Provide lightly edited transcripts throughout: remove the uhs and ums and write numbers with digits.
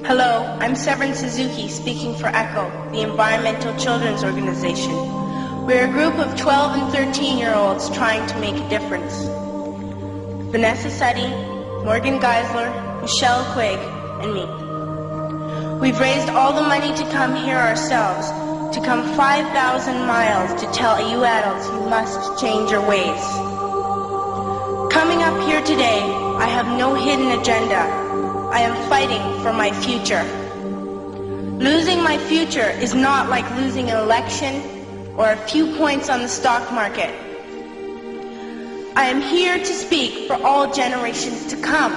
Hello, I'm Severin Suzuki speaking for ECHO, the Environmental Children's Organization. We're a group of 12 and 13-year-olds trying to make a difference. Vanessa Seti, Morgan Geisler, Michelle Quigg, and me. We've raised all the money to come here ourselves, to come 5,000 miles to tell you adults you must change your ways. Coming up here today, I have no hidden agenda. I am fighting for my future. Losing my future is not like losing an election or a few points on the stock market. I am here to speak for all generations to come.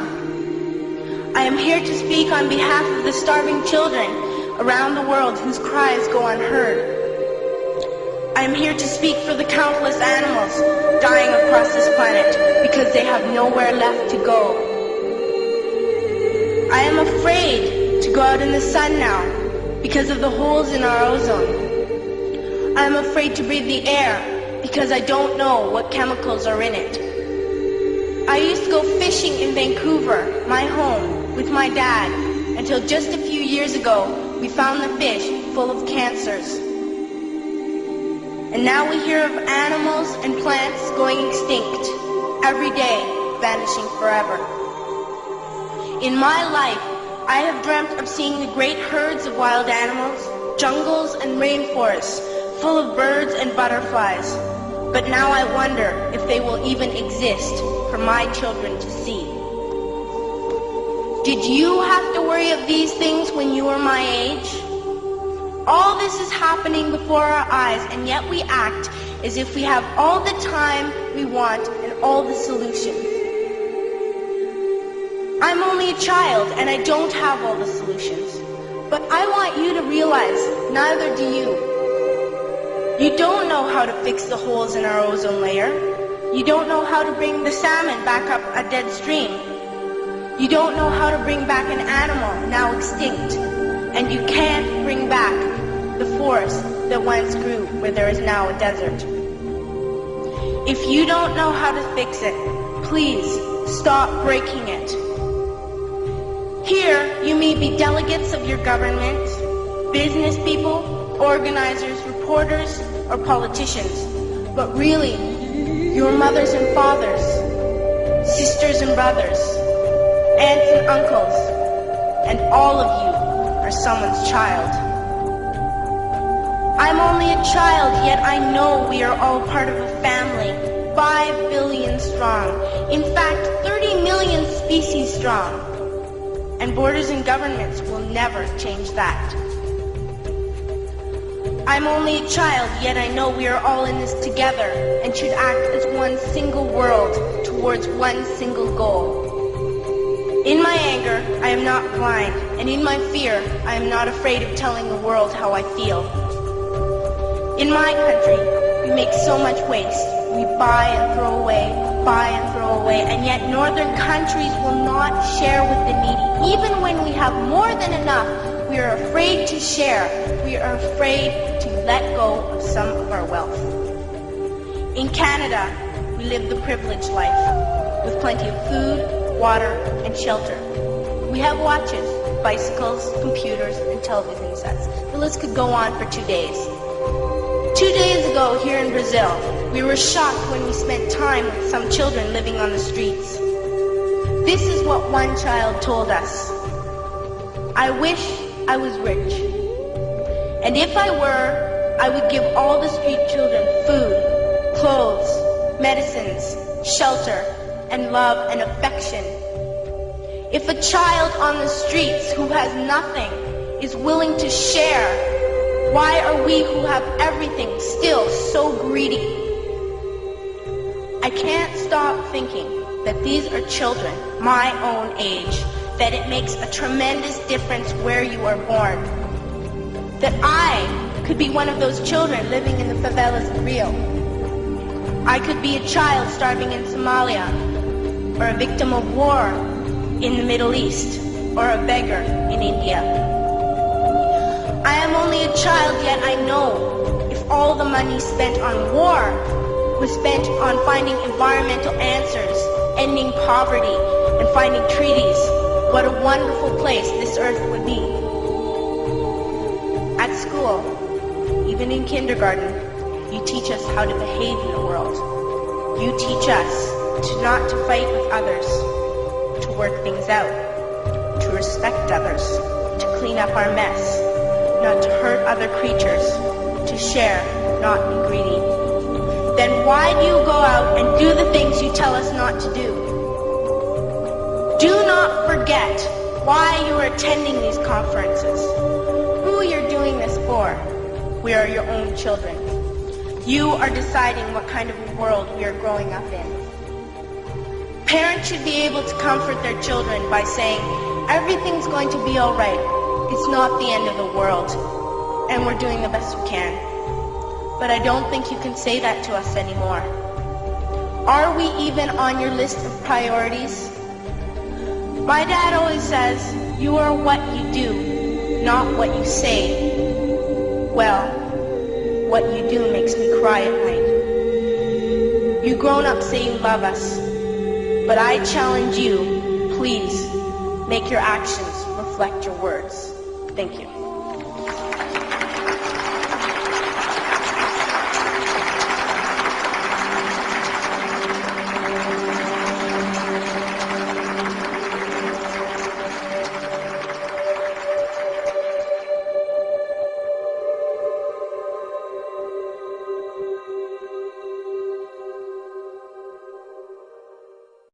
I am here to speak on behalf of the starving children around the world whose cries go unheard. I am here to speak for the countless animals dying across this planet because they have nowhere left to go. I am afraid to go out in the sun now because of the holes in our ozone. I am afraid to breathe the air because I don't know what chemicals are in it. I used to go fishing in Vancouver, my home, with my dad, until just a few years ago we found the fish full of cancers. And now we hear of animals and plants going extinct, every day vanishing forever. In my life, I have dreamt of seeing the great herds of wild animals, jungles and rainforests, full of birds and butterflies. But now I wonder if they will even exist for my children to see. Did you have to worry of these things when you were my age? All this is happening before our eyes, and yet we act as if we have all the time we want and all the solutions. I'm only a child, and I don't have all the solutions. But I want you to realize, neither do you. You don't know how to fix the holes in our ozone layer. You don't know how to bring the salmon back up a dead stream. You don't know how to bring back an animal now extinct. And you can't bring back the forest that once grew where there is now a desert. If you don't know how to fix it, please stop breaking it. Here, you may be delegates of your government, business people, organizers, reporters, or politicians, but really, your mothers and fathers, sisters and brothers, aunts and uncles, and all of you are someone's child. I'm only a child, yet I know we are all part of a family, 5 billion strong, in fact, 30 million species strong. And borders and governments will never change that. I'm only a child, yet I know we are all in this together and should act as one single world towards one single goal. In my anger, I am not blind, and in my fear, I am not afraid of telling the world how I feel. In my country, we make so much waste. We buy and throw away, and yet northern countries will not share with the needy. Even when we have more than enough, we are afraid to share. We are afraid to let go of some of our wealth. In Canada, we live the privileged life, with plenty of food, water, and shelter. We have watches, bicycles, computers, and television sets. The list could go on for 2 days. 2 days ago, here in Brazil, we were shocked when we spent time with some children living on the streets. This is what one child told us. I wish I was rich. And if I were, I would give all the street children food, clothes, medicines, shelter, and love and affection. If a child on the streets who has nothing is willing to share, why are we who have everything still so greedy? I can't stop thinking that these are children my own age, that it makes a tremendous difference where you are born. That I could be one of those children living in the favelas of Rio. I could be a child starving in Somalia, or a victim of war in the Middle East, or a beggar in India. I am only a child, yet I know if all the money spent on war was spent on finding environmental answers, ending poverty, and finding treaties what a wonderful place this earth would be. At school, even in kindergarten, you teach us how to behave in the world. You teach us not to fight with others, to work things out, to respect others, to clean up our mess, not to hurt other creatures, to share, not be greedy. Then why do you go out and do the things you tell us not to do? Do not forget why you are attending these conferences, who you're doing this for. We are your own children. You are deciding what kind of a world we are growing up in. Parents should be able to comfort their children by saying, everything's going to be all right. It's not the end of the world, and we're doing the best we can. But I don't think you can say that to us anymore. Are we even on your list of priorities? My dad always says, you are what you do, not what you say. Well, what you do makes me cry at night. You grown-ups say you love us, but I challenge you, please, make your actions reflect your words. Thank you.